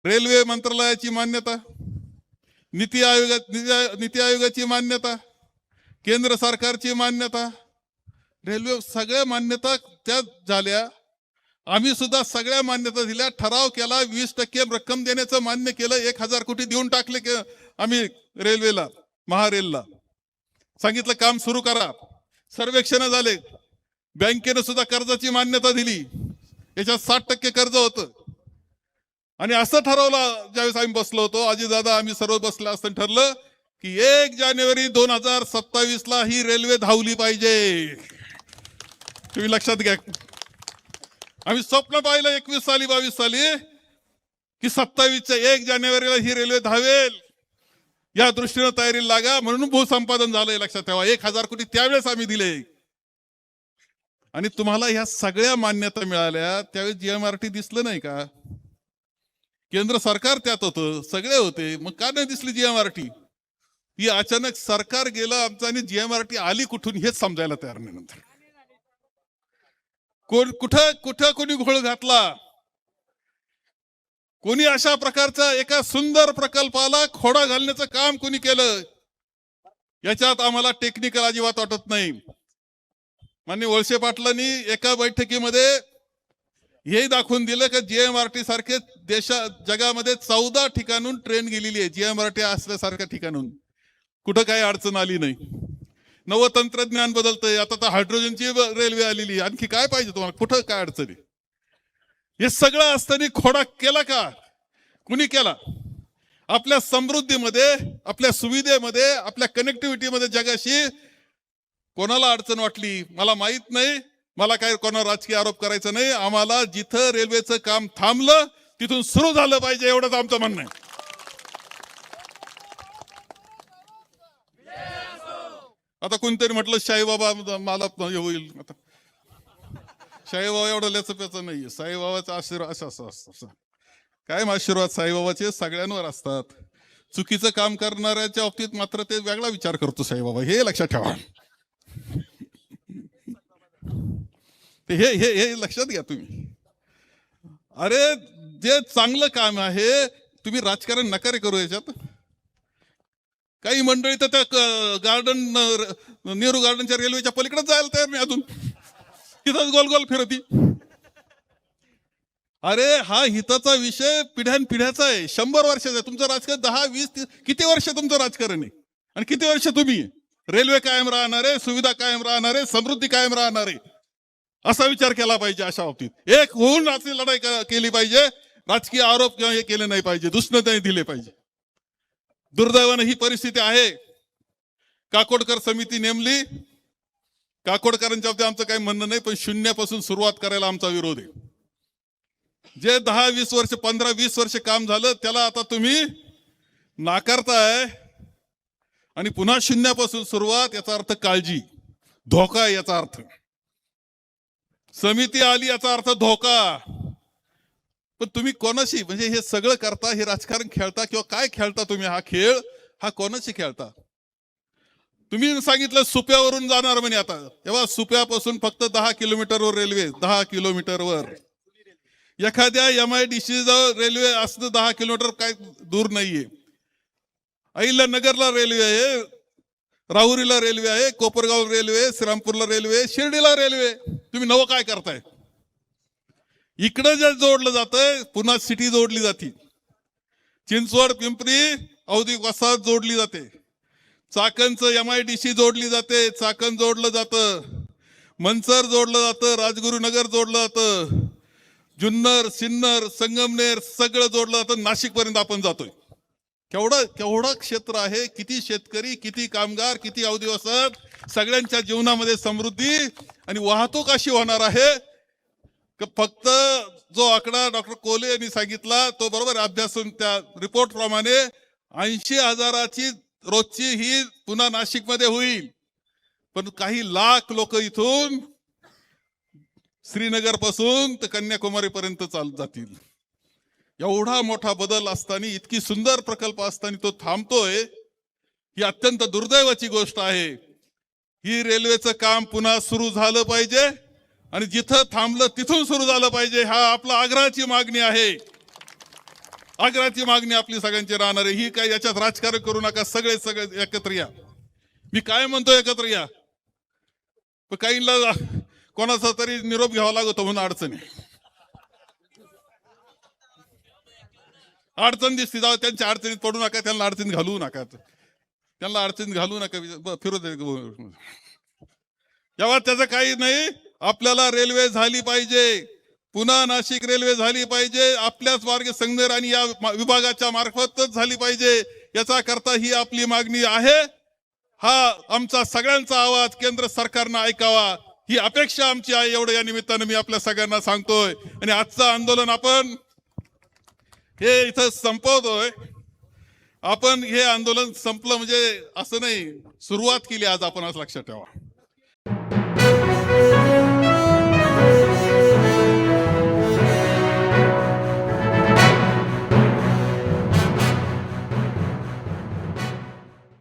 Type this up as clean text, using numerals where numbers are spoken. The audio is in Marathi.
रेल्वे मंत्रालयाची मान्यता, नीती आयोगाची मान्यता, केंद्र सरकारची मान्यता, रेल्वे सगळ्या मान्यता त्या झाल्या. आम्ही सुद्धा सगळ्या मान्यता दिल्या, ठराव केला, 20% रक्कम देण्याचं मान्य केलं, 1000 कोटी देऊन टाकले आम्ही रेल्वेला, महारेलला. सांगितलं काम सुरू करा. सर्वेक्षण झाले, बँकेनं सुद्धा कर्जाची मान्यता दिली, याच्यात 60% कर्ज होतं. आणि असं ठरवलं ज्यावेळेस आम्ही बसलो होतो, अजितदादा आम्ही सर्व बसलो असताना ठरलं की 1 जानेवारी 2027 ही रेल्वे धावली पाहिजे. तुम्ही लक्षात घ्या, आम्ही स्वप्न पाहिलं 21 साली 22 साली की 27च्या 1 जानेवारीला ही रेल्वे धावेल, या दृष्टीने तयारी लागा. म्हणून भूसंपादन झालंय, लक्षात ठेवा. 1000 कोटी त्यावेळेस आम्ही दिले. आणि तुम्हाला ह्या सगळ्या मान्यता मिळाल्या, त्यावेळेस जीएमआरटी दिसलं नाही का? केंद्र सरकार त्यात होतं, सगळे होते, मग का नाही दिसली जीएमआरटी? ही अचानक सरकार गेलं आमचं आणि जीएमआरटी आली कुठून हेच समजायला तयार नाही. नंतर कुठं कुठं कोणी घोळ घातला, कोणी अशा प्रकारचा एका सुंदर प्रकल्पाला खोडा घालण्याचं काम कोणी केलं, याच्यात आम्हाला टेक्निकल अजिबात वाटत नाही. माननीय वळसे पाटलांनी एका बैठकीमध्ये हे दाखवून दिलं की जीएमआरटी सारखे जगामध्ये 14 ठिकाणून ट्रेन गेलेली आहे. जीएमआरटी असल्यासारख्या ठिकाणून कुठं काही अडचण आली नाही. नवं तंत्रज्ञान बदलतंय, आता तर हायड्रोजनची रेल्वे आलेली, आणखी काय पाहिजे तुम्हाला? कुठं काय अडचणी? हे सगळं असताना खोडा केला का? कुणी केला? आपल्या समृद्धीमध्ये, आपल्या सुविधेमध्ये, आपल्या कनेक्टिव्हिटीमध्ये जगाशी कोणाला अडचण वाटली मला माहित नाही. मला काय कोणावर राजकीय आरोप करायचा नाही. आम्हाला जिथं रेल्वेचं काम थांबलं तिथून सुरू झालं पाहिजे, एवढंच आमचं म्हणणं आहे. आता कोणतरी म्हटलं साईबाबा मला हे होईल, आता साईबाबा एवढं लेचप्याचं नाहीये. साईबाबाचा आशीर्वाद असं काय आशीर्वाद साईबाबाचे सगळ्यांवर असतात. चुकीचं काम करणाऱ्याच्या बाबतीत मात्र ते वेगळा विचार करतो साईबाबा, हे लक्षात ठेवा. हे हे हे लक्षात घ्या तुम्ही. अरे जे चांगलं काम आहे, तुम्ही राजकारण नका रे करू याच्यात. काही मंडळी तर त्या गार्डन, नेहरू गार्डनच्या रेल्वेच्या पलीकडे जायला तयार नाही, अजून तिथंच गोल गोल फिरती. अरे हा हिताचा विषय पिढ्यानपिढ्याचा आहे, 100 वर्षाचा आहे. तुमचं राजकारण 10, 20, किती वर्ष तुमचं राजकारण आहे आणि किती वर्ष तुम्ही रेल्वे कायम राहणार आहे, सुविधा कायम राहणार आहे, समृद्धी कायम राहणार आहे, असा विचार केला पाहिजे. अशा बाबतीत एक होऊन अशी लढाई केली पाहिजे. राजकीय आरोप किंवा हे केले नाही पाहिजे, दुष्णते दिले पाहिजे. दुर्दैवानं ही परिस्थिती आहे. काकोडकर समिती नेमली, काकोडकरांच्या बाबतीत आमचं काही म्हणणं नाही, पण शून्यापासून सुरुवात करायला आमचा विरोध आहे. जे 10-20 वर्ष, 15-20 वर्ष काम झालं त्याला आता तुम्ही नाकारताय आणि पुन्हा शून्यापासून सुरुवात, याचा अर्थ काळजी, धोका आहे याचा अर्थ. समिती आली याचा अर्थ धोका. पण तुम्ही कोणाशी, म्हणजे हे सगळं करता, हे राजकारण खेळता किंवा काय खेळता तुम्ही? हा खेळ हा कोणाशी खेळता? तुम्ही सांगितलं सुप्यावरून जाणार म्हणे. आता तेव्हा सुप्यापासून फक्त 10 किलोमीटरवर रेल्वे, 10 किलोमीटरवर. एखाद्या MIDC रेल्वे असणं 10 किलोमीटर काय दूर नाहीये. अहिल्यानगरला रेल्वे आहे, राहुरीला रेल्वे आहे, कोपरगाव रेल्वे, श्रीरामपूरला रेल्वे, शिर्डीला रेल्वे. तुम्ही नवं काय करताय? इकडं जे जोडलं जातंय, पुन्हा सिटी जोडली जाते, चिंचवड, पिंपरी, औद्योगिक वसाहत जोडली जाते, चाकणचं MIDC जोडली जाते, चाकण जोडलं जातं, मनसर जोडलं जातं, राजगुरुनगर जोडलं जातं, जुन्नर, सिन्नर, संगमनेर सगळं जोडलं जातं, नाशिक पर्यंत आपण जातोय. केवढं क्षेत्र आहे, किती शेतकरी, किती कामगार, किती औद्योगिक वसाहत, सगळ्यांच्या जीवनामध्ये समृद्धी. आणि वाहतूक अशी होणार आहे की फक्त जो आकडा डॉक्टर कोले यांनी सांगितला तो बरोबर अभ्यासून त्या रिपोर्ट प्रमाणे 80,000ची रोजची ही पुन्हा नाशिकमध्ये होईल. पण काही लाख लोक इथून श्रीनगर पासून तर कन्याकुमारी पर्यंत चालत जातील. एवढा मोठा बदल असताना, इतकी सुंदर प्रकल्प असताना तो थांबतोय, ही अत्यंत दुर्दैवाची गोष्ट आहे. ही रेल्वेचं काम पुन्हा सुरू झालं पाहिजे आणि जिथं थांबलं तिथून सुरू झालं पाहिजे, हा आपला आग्रहाची मागणी आहे. आग्रहाची मागणी आपली सगळ्यांची राहणार आहे. ही काय याच्यात राजकारण करू नका, सगळे सगळे एकत्र या. मी काय म्हणतो एकत्र या, पण काहींना कोणाचा तरी निरोप घ्यावा लागतो म्हणून अडचणी अडचण दिसते, जाऊ त्यांच्या अडचणीत पडू नका, त्यांना अडचणीत घालवू नका, त्यांना अडचणीत घालू नका, फिरू दे. तेव्हा त्याचं काही नाही. आपल्याला रेल्वे झाली पाहिजे, पुन्हा नाशिक रेल्वे झाली पाहिजे, आपल्याच मार्गे संगमेर आणि या विभागाच्या मार्फतच झाली पाहिजे. याचा करता ही आपली मागणी आहे. हा आमचा सगळ्यांचा आवाज केंद्र सरकारनं ऐकावा ही अपेक्षा आमची आहे. एवढं या निमित्तानं मी आपल्या सगळ्यांना सांगतोय. आणि आजचं आंदोलन आपण हे इथं संपवतोय. आपण हे आंदोलन संपलं म्हणजे असं नाही, सुरुवात केली आज आपण, असं लक्षात ठेवा.